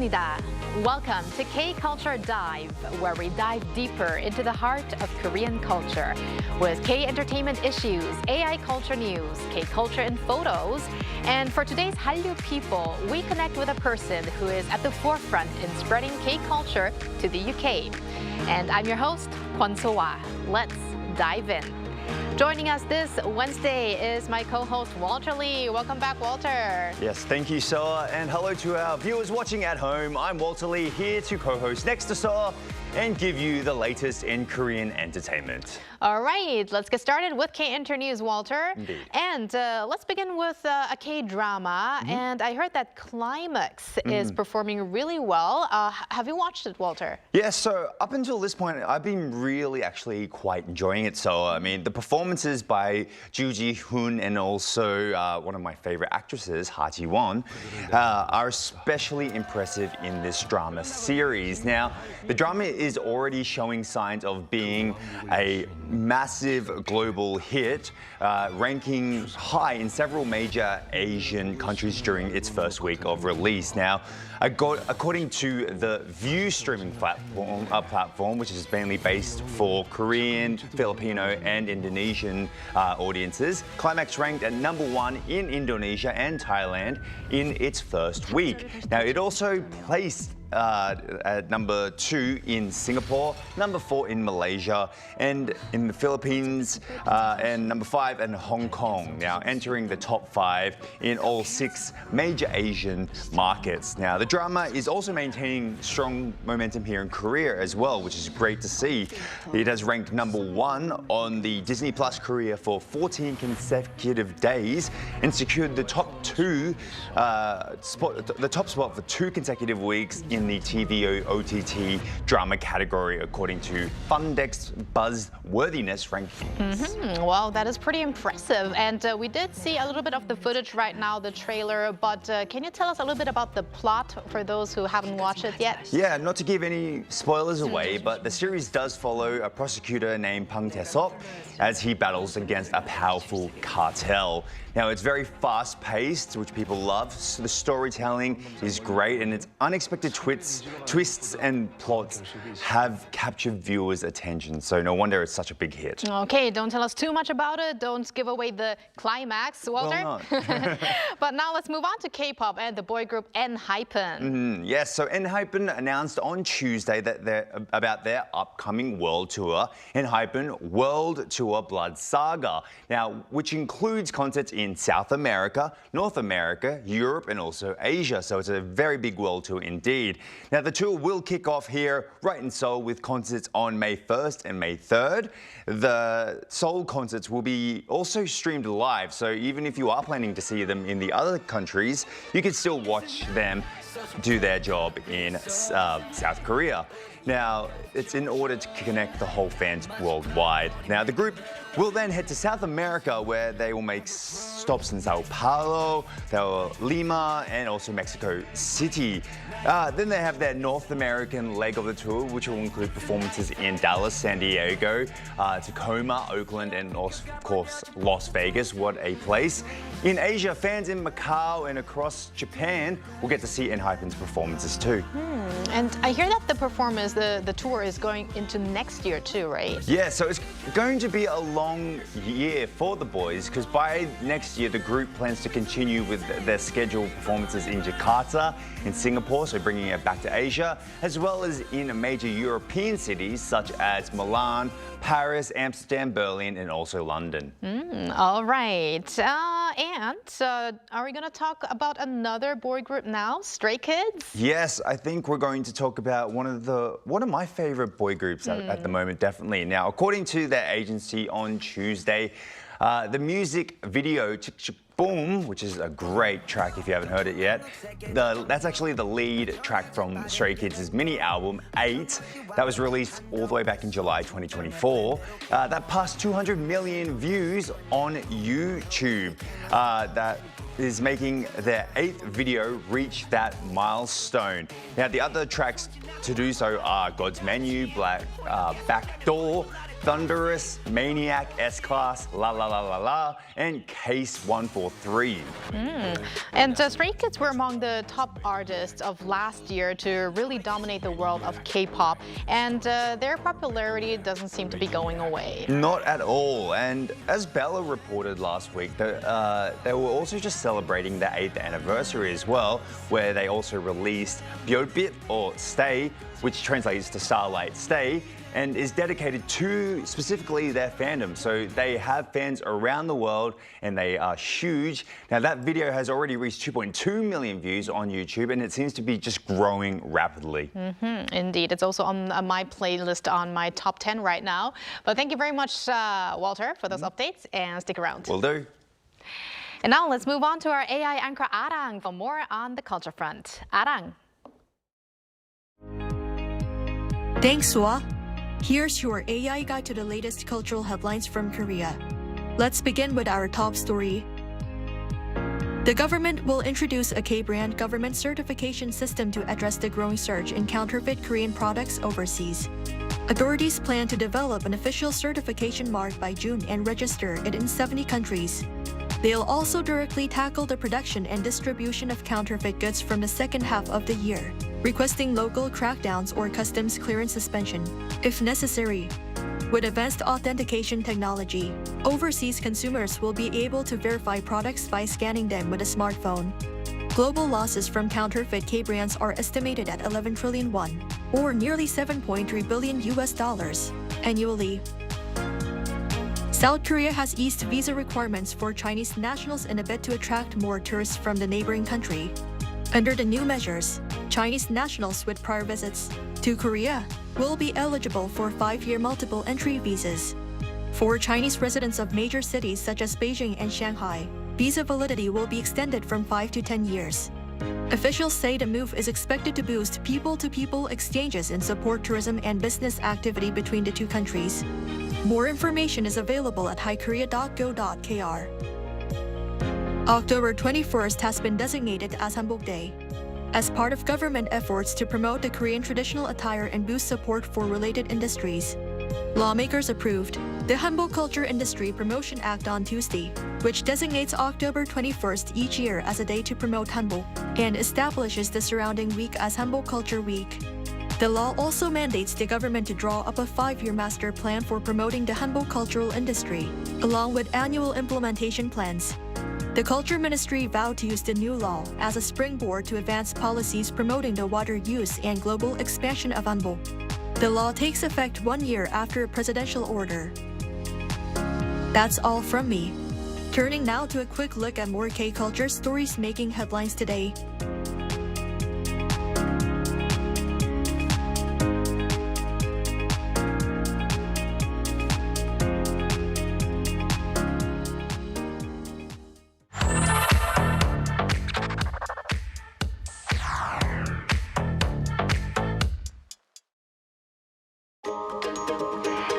반갑습니다. Welcome to K-Culture Dive, where we dive deeper into the heart of Korean culture with K-entertainment issues, AI culture news, K-culture in photos. And for today's Hallyu People, we connect with a person who is at the forefront in spreading K-culture to the UK. And I'm your host, Kwon So-wa. Let's dive in. Joining us this Wednesday is my co-host, Walter Lee. Welcome back, Walter. Yes, thank you, Soa, and hello to our viewers watching at home. I'm Walter Lee, here to co-host next to Soa and give you the latest in Korean entertainment. All right, let's get started with K-Inter News, Walter. Indeed. And let's begin with a K-drama. And I heard that Climax is performing really well. Have you watched it, Walter? Yes, so up until this point, I've been really actually quite enjoying it. So, I mean, the performances by Ju Ji-hoon and also one of my favorite actresses, Ha Ji-won, are especially impressive in this drama series. Now, the drama is already showing signs of being a massive global hit, ranking high in several major Asian countries during its first week of release. Now, according to the View streaming platform, which is mainly based for Korean, Filipino, and Indonesian audiences, Climax ranked at #1 in Indonesia and Thailand in its first week. Now, it also placed at #2 in Singapore, #4 in Malaysia, and in the Philippines, and #5 in Hong Kong. Now entering the top 5 in all 6 major Asian markets. Now the drama is also maintaining strong momentum here in Korea as well, which is great to see. It has ranked #1 on the Disney Plus Korea for 14 consecutive days and secured the top spot for 2 consecutive weeks in the TV OTT drama category, according to Fundex's Buzz Worthiness rankings. Well, that is pretty impressive. And we did see a little bit of the footage right now, the trailer. But can you tell us a little bit about the plot for those who haven't watched it yet? Yeah, not to give any spoilers away, but the series does follow a prosecutor named Pang Tae-sop as he battles against a powerful cartel. Now, it's very fast-paced, which people love. So the storytelling is great, and its unexpected twists and plots have captured viewers' attention. So no wonder it's such a big hit. Okay, don't tell us too much about it. Don't give away the climax, Walter. Well, no. But now let's move on to K-pop and the boy group ENHYPEN. Yes, so ENHYPEN announced on Tuesday that about their upcoming world tour, ENHYPEN World Tour Blood Saga. Now, which includes concerts in South America, North America, Europe, and also Asia. So it's a very big world tour indeed. Now, the tour will kick off here right in Seoul with concerts on May 1st and May 3rd. The Seoul concerts will be also streamed live. So even if you are planning to see them in the other countries, you can still watch them do their job in South Korea. Now, it's in order to connect the whole fans worldwide. Now, the group will then head to South America, where they will make stops in Sao Paulo, Lima, and also Mexico City. Then they have their North American leg of the tour, which will include performances in Dallas, San Diego, Tacoma, Oakland, and of course, Las Vegas. What a place. In Asia, fans in Macau and across Japan will get to see ENHYPEN's performances too. And I hear that the performance, the tour is going into next year too, right? Yeah, so it's going to be a long year for the boys, because by next year the group plans to continue with their scheduled performances in Jakarta, in Singapore, so bringing it back to Asia, as well as in major European cities such as Milan, Paris, Amsterdam, Berlin, and also London. All right. And are we going to talk about another boy group now, Stray Kids? Yes, I think we're going to talk about one of my favorite boy groups at the moment, definitely. Now, according to their agency on Tuesday, the music video Boom, which is a great track if you haven't heard it yet. That's actually the lead track from Stray Kids' mini album, 8. That was released all the way back in July 2024. That passed 200 million views on YouTube. is making their 8th video reach that milestone. Now, the other tracks to do so are God's Menu, Backdoor, Thunderous, Maniac, S-Class, La La La La La, and Case 143. And Stray Kids were among the top artists of last year to really dominate the world of K-pop, and their popularity doesn't seem to be going away. Not at all. And as Bella reported last week, they were also just celebrating their 8th anniversary as well, where they also released Byobit or Stay, which translates to Starlight Stay, and is dedicated to specifically their fandom. So they have fans around the world and they are huge. Now that video has already reached 2.2 million views on YouTube and it seems to be just growing rapidly. Indeed, it's also on my playlist on my top 10 right now. But thank you very much, Walter, for those updates, and stick around. Will do. And now let's move on to our AI anchor Arirang for more on the culture front. Arirang. Thanks, Sua. Here's your AI guide to the latest cultural headlines from Korea. Let's begin with our top story. The government will introduce a K-brand government certification system to address the growing surge in counterfeit Korean products overseas. Authorities plan to develop an official certification mark by June and register it in 70 countries. They'll also directly tackle the production and distribution of counterfeit goods from the second half of the year, requesting local crackdowns or customs clearance suspension, if necessary. With advanced authentication technology, overseas consumers will be able to verify products by scanning them with a smartphone. Global losses from counterfeit K-brands are estimated at 11 trillion won, or nearly $7.3 billion annually. South Korea has eased visa requirements for Chinese nationals in a bid to attract more tourists from the neighboring country. Under the new measures, Chinese nationals with prior visits to Korea will be eligible for 5-year multiple entry visas. For Chinese residents of major cities such as Beijing and Shanghai, visa validity will be extended from 5 to 10 years. Officials say the move is expected to boost people-to-people exchanges and support tourism and business activity between the two countries. More information is available at highkorea.go.kr. October 21st has been designated as Hanbok Day. As part of government efforts to promote the Korean traditional attire and boost support for related industries, lawmakers approved the Hanbok Culture Industry Promotion Act on Tuesday, which designates October 21st each year as a day to promote Hanbok and establishes the surrounding week as Hanbok Culture Week. The law also mandates the government to draw up a 5-year master plan for promoting the Hanbok cultural industry, along with annual implementation plans. The Culture Ministry vowed to use the new law as a springboard to advance policies promoting the wider use and global expansion of Hanbok. The law takes effect 1 year after a presidential order. That's all from me. Turning now to a quick look at more K-culture stories making headlines today.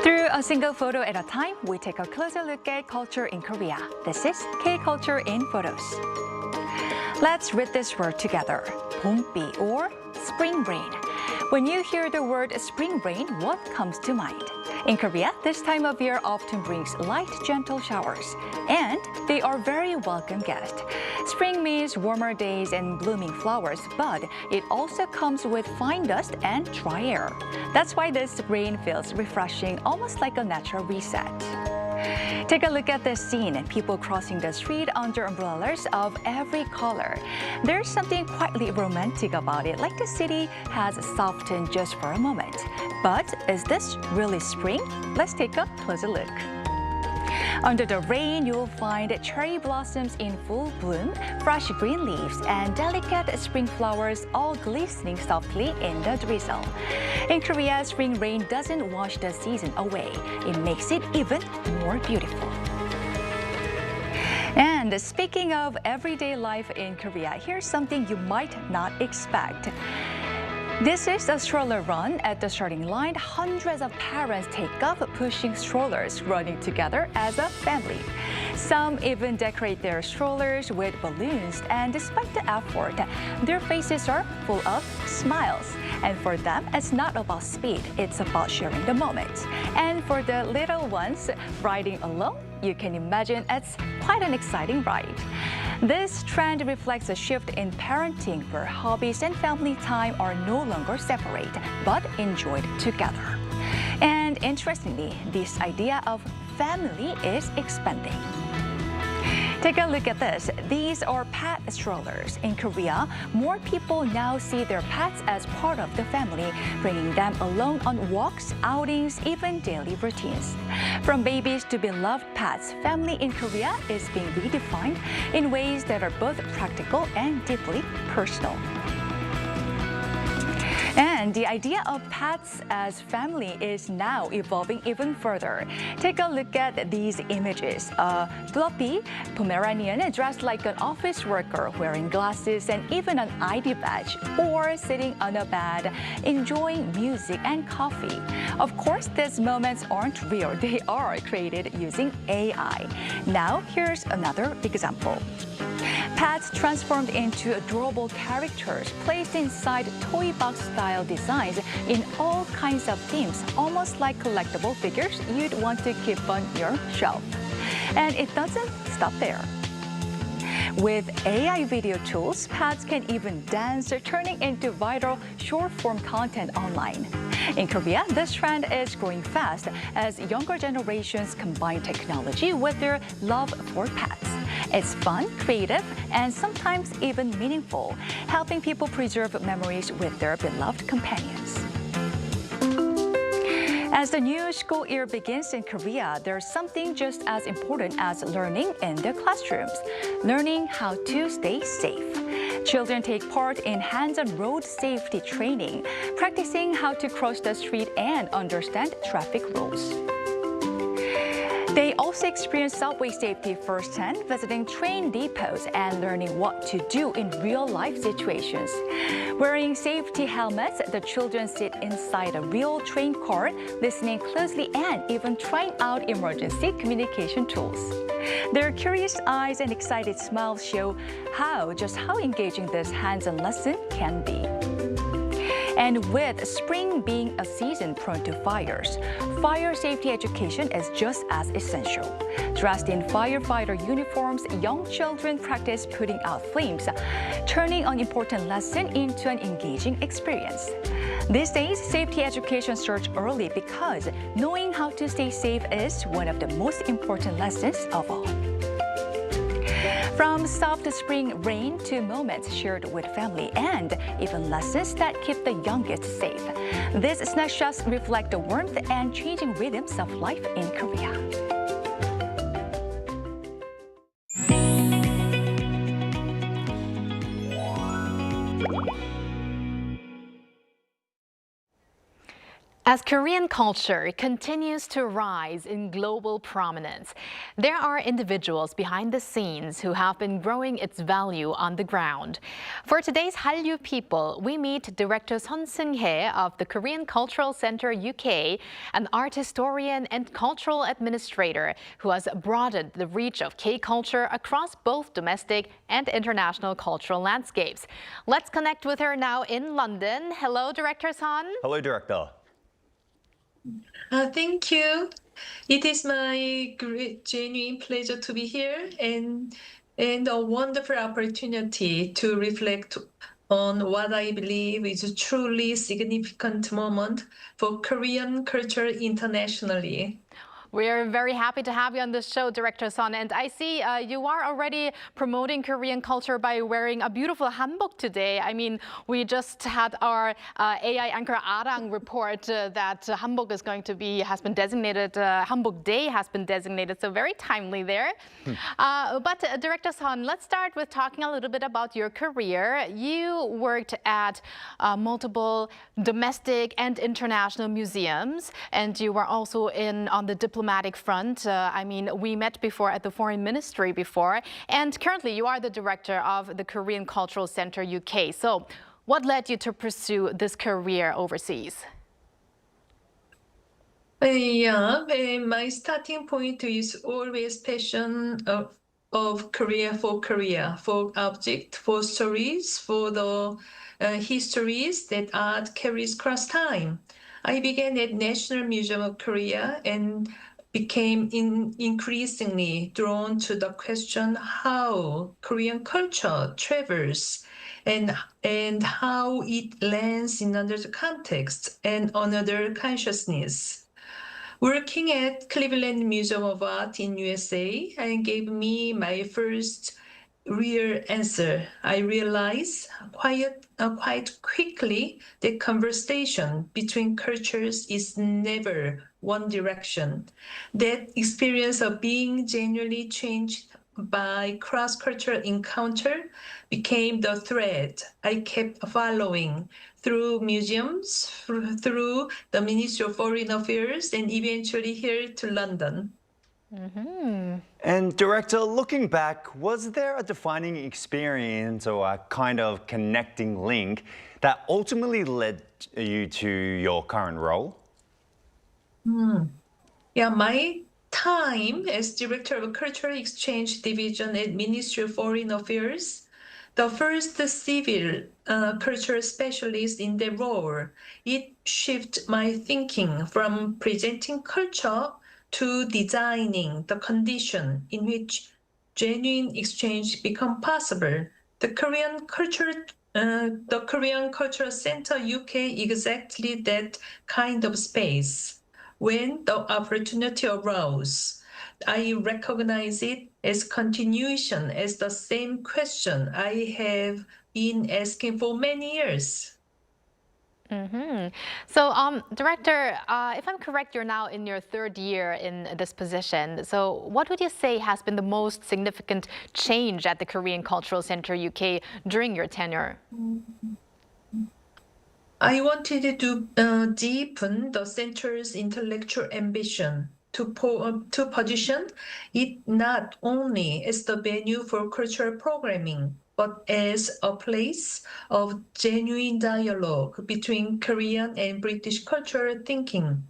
Through a single photo at a time, we take a closer look at culture in Korea. This is K-Culture in Photos. Let's read this word together. 봄비 or spring rain. When you hear the word spring rain, what comes to mind? In Korea, this time of year often brings light, gentle showers, and they are very welcome guests. Spring means warmer days and blooming flowers, but it also comes with fine dust and dry air. That's why this rain feels refreshing, almost like a natural reset. Take a look at this scene. People crossing the street under umbrellas of every color. There's something quietly romantic about it, like the city has softened just for a moment. But is this really spring? Let's take a closer look. Under the rain, you'll find cherry blossoms in full bloom, fresh green leaves, and delicate spring flowers all glistening softly in the drizzle. In Korea, spring rain doesn't wash the season away. It makes it even more beautiful. And speaking of everyday life in Korea, here's something you might not expect. This is a stroller run. At the starting line, hundreds of parents take up pushing strollers, running together as a family. Some even decorate their strollers with balloons, and despite the effort, their faces are full of smiles. And for them, it's not about speed, it's about sharing the moment. And for the little ones riding alone, you can imagine it's quite an exciting ride. This trend reflects a shift in parenting where hobbies and family time are no longer separate, but enjoyed together. And interestingly, this idea of family is expanding. Take a look at this. These are pet strollers. In Korea, more people now see their pets as part of the family, bringing them along on walks, outings, even daily routines. From babies to beloved pets, family in Korea is being redefined in ways that are both practical and deeply personal. And the idea of pets as family is now evolving even further. Take a look at these images. A fluffy Pomeranian dressed like an office worker, wearing glasses and even an ID badge, or sitting on a bed, enjoying music and coffee. Of course, these moments aren't real. They are created using AI. Now, here's another example. Pets transformed into adorable characters placed inside toy box-style designs in all kinds of themes, almost like collectible figures you'd want to keep on your shelf. And it doesn't stop there. With AI video tools, pets can even dance, turning into viral short-form content online. In Korea, this trend is growing fast as younger generations combine technology with their love for pets. It's fun, creative, and sometimes even meaningful, helping people preserve memories with their beloved companions. As the new school year begins in Korea, there's something just as important as learning in the classrooms: learning how to stay safe. Children take part in hands-on road safety training, practicing how to cross the street and understand traffic rules. They also experience subway safety firsthand, visiting train depots and learning what to do in real-life situations. Wearing safety helmets, the children sit inside a real train car, listening closely and even trying out emergency communication tools. Their curious eyes and excited smiles show just how engaging this hands-on lesson can be. And with spring being a season prone to fires, fire safety education is just as essential. Dressed in firefighter uniforms, young children practice putting out flames, turning an important lesson into an engaging experience. These days, safety education starts early because knowing how to stay safe is one of the most important lessons of all. From soft spring rain to moments shared with family and even lessons that keep the youngest safe. These snapshots reflect the warmth and changing rhythms of life in Korea. As Korean culture continues to rise in global prominence, there are individuals behind the scenes who have been growing its value on the ground. For today's Hallyu People, we meet Director Seung-hye of the Korean Cultural Center UK, an art historian and cultural administrator who has broadened the reach of K-culture across both domestic and international cultural landscapes. Let's connect with her now in London. Hello, Director Seung. Hello, Director. Thank you. It is my great, genuine pleasure to be here and a wonderful opportunity to reflect on what I believe is a truly significant moment for Korean culture internationally. We're very happy to have you on the show, Director Seung. And I see you are already promoting Korean culture by wearing a beautiful hanbok today. I mean, we just had our AI anchor Arirang report that hanbok has been designated, Hanbok Day has been designated, so very timely there. But Director Seung, let's start with talking a little bit about your career. You worked at multiple domestic and international museums, and you were also on the diplomatic front. I mean, we met before at the Foreign Ministry before, and currently you are the director of the Korean Cultural Center UK. So What led you to pursue this career overseas? My starting point is always passion of Korea, for object, for stories, for the histories that art carries across time. I began at National Museum of Korea and became increasingly drawn to the question how Korean culture travels and how it lands in another context and another consciousness. Working at Cleveland Museum of Art in USA gave me my first real answer. I realized quite quickly that conversation between cultures is never one direction. That experience of being genuinely changed by cross-cultural encounter became the thread I kept following through museums, through the Ministry of Foreign Affairs, and eventually here to London. And director, looking back, was there a defining experience or a kind of connecting link that ultimately led you to your current role? My time as Director of Cultural Exchange Division at Ministry of Foreign Affairs, the first civil cultural specialist in the role, it shifted my thinking from presenting culture to designing the condition in which genuine exchange become possible. The Korean Cultural Center UK exactly that kind of space. When the opportunity arose, I recognize it as continuation, as the same question I have been asking for many years. So, Director, if I'm correct, you're now in your third year in this position. So what would you say has been the most significant change at the Korean Cultural Center UK during your tenure? I wanted to deepen the center's intellectual ambition to position it not only as the venue for cultural programming, but as a place of genuine dialogue between Korean and British cultural thinking.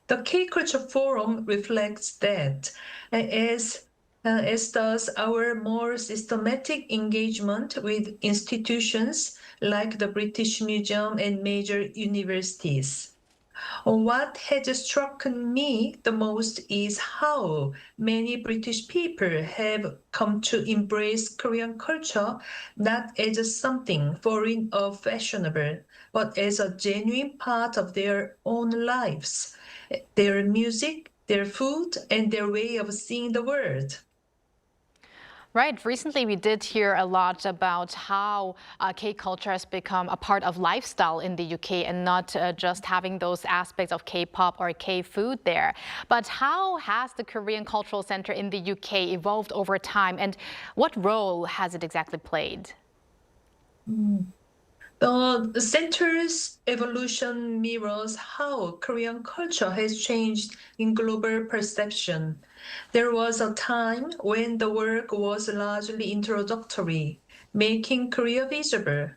The K-Culture Forum reflects that, as does our more systematic engagement with institutions like the British Museum and major universities. What has struck me the most is how many British people have come to embrace Korean culture not as something foreign or fashionable, but as a genuine part of their own lives, their music, their food, and their way of seeing the world. Right. Recently, we did hear a lot about how K-culture has become a part of lifestyle in the UK and not just having those aspects of K-pop or K-food there. But how has the Korean Cultural Center in the UK evolved over time, and what role has it exactly played? The center's evolution mirrors how Korean culture has changed in global perception. There was a time when the work was largely introductory, making Korea visible.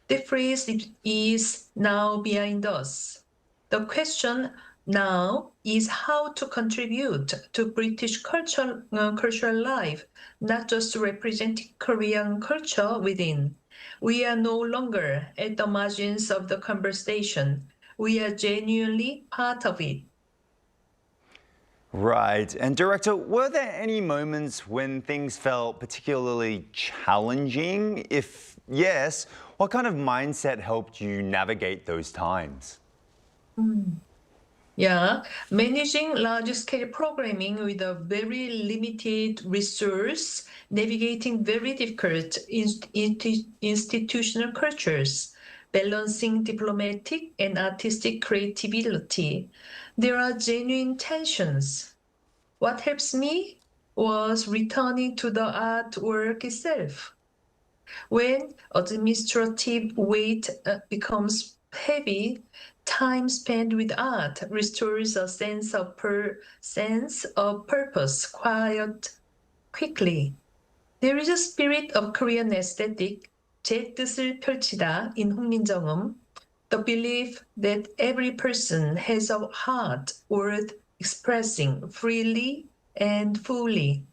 The phrase is now behind us. The question now is how to contribute to British cultural life, not just representing Korean culture within. We are no longer at the margins of the conversation. We are genuinely part of it. Right. And director, were there any moments when things felt particularly challenging? If yes, what kind of mindset helped you navigate those times? Managing large-scale programming with a very limited resource, navigating very difficult institutional cultures, balancing diplomatic and artistic creativity. There are genuine tensions. What helps me was returning to the artwork itself. When administrative weight becomes heavy, time spent with art restores a sense of purpose quite quickly. There is a spirit of Korean aesthetic 제 뜻을 펼치다 in 훈민정음, the belief that every person has a heart worth expressing freely and fully.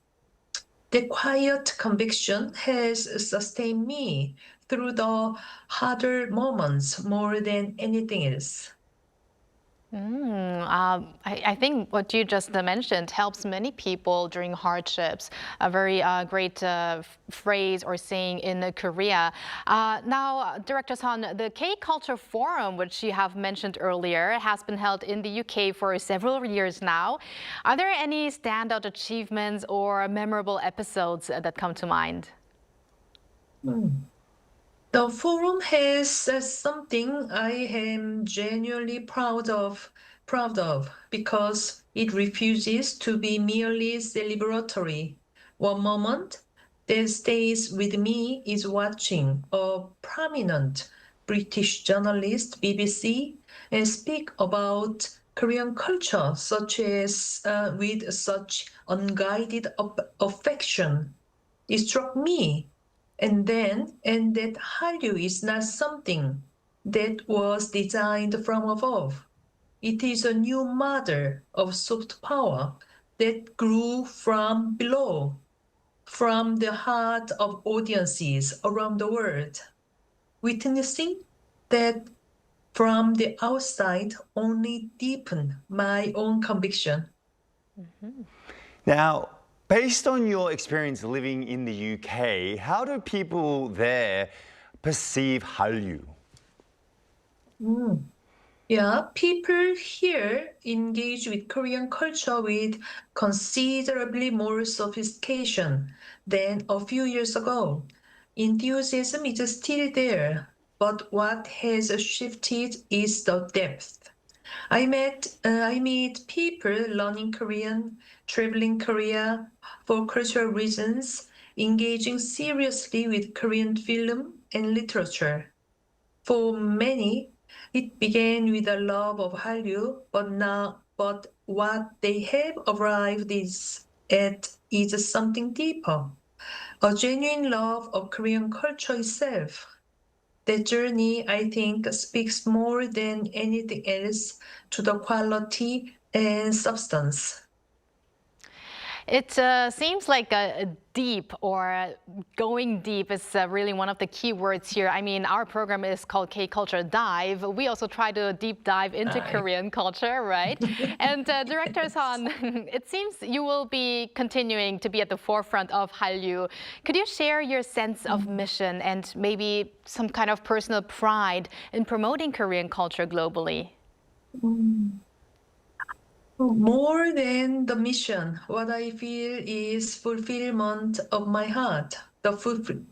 The quiet conviction has sustained me through the harder moments more than anything else. I think what you just mentioned helps many people during hardships. A very great phrase or saying in Korea. Now, Director Son, the K-Culture Forum, which you have mentioned earlier, has been held in the UK for several years now. Are there any standout achievements or memorable episodes that come to mind? The forum has something I am genuinely proud of because it refuses to be merely celebratory. One moment that stays with me is watching a prominent British journalist, BBC, and speak about Korean culture with such unguided affection. It struck me and that Hallyu is not something that was designed from above. It is a new model of soft power that grew from below, from the heart of audiences around the world. Witnessing that from the outside only deepened my own conviction. Now, based on your experience living in the UK, how do people there perceive Hallyu? Yeah, people here engage with Korean culture with considerably more sophistication than a few years ago. Enthusiasm is still there, but what has shifted is the depth. I meet people learning Korean, traveling Korea for cultural reasons, engaging seriously with Korean film and literature. For many, it began with a love of Hallyu, but what they have arrived at is something deeper, a genuine love of Korean culture itself. That journey, I think, speaks more than anything else to the quality and substance. It seems like a deep or going deep is really one of the key words here. I mean, our program is called K-Culture Dive. We also try to deep dive into Korean culture, right? And Director Son, it seems you will be continuing to be at the forefront of Hallyu. Could you share your sense of mission and maybe some kind of personal pride in promoting Korean culture globally? More than the mission, what I feel is fulfillment of my heart, the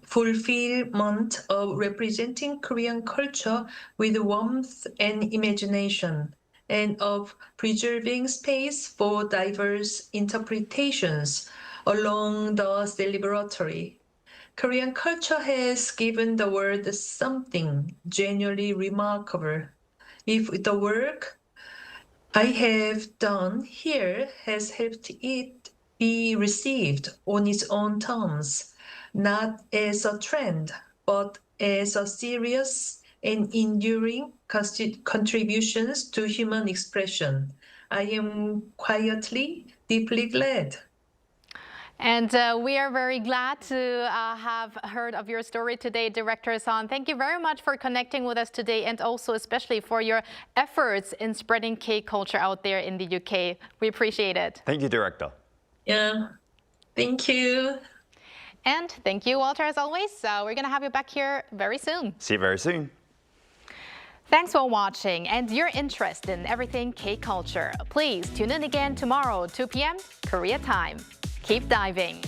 fulfillment of representing Korean culture with warmth and imagination, and of preserving space for diverse interpretations along the celebratory. Korean culture has given the world something genuinely remarkable. If the work I have done here has helped it be received on its own terms, not as a trend, but as a serious and enduring contributions to human expression. I am quietly, deeply glad. And we are very glad to have heard of your story today, Director Son. Thank you very much for connecting with us today and also especially for your efforts in spreading K-culture out there in the UK. We appreciate it. Thank you, Director. Yeah, thank you. And thank you, Walter, as always. We're going to have you back here very soon. See you very soon. Thanks for watching and your interest in everything K-culture. Please tune in again tomorrow, 2 p.m. Korea time. Keep diving.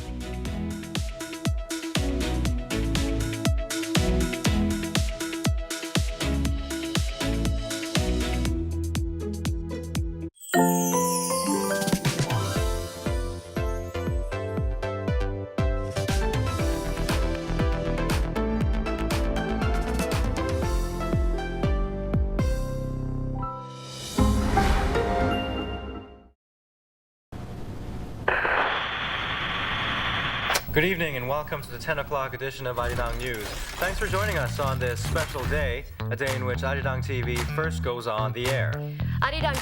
Good evening and welcome to the 10 o'clock edition of Arirang News. Thanks for joining us on this special day, a day in which Arirang TV first goes on the air. Arirang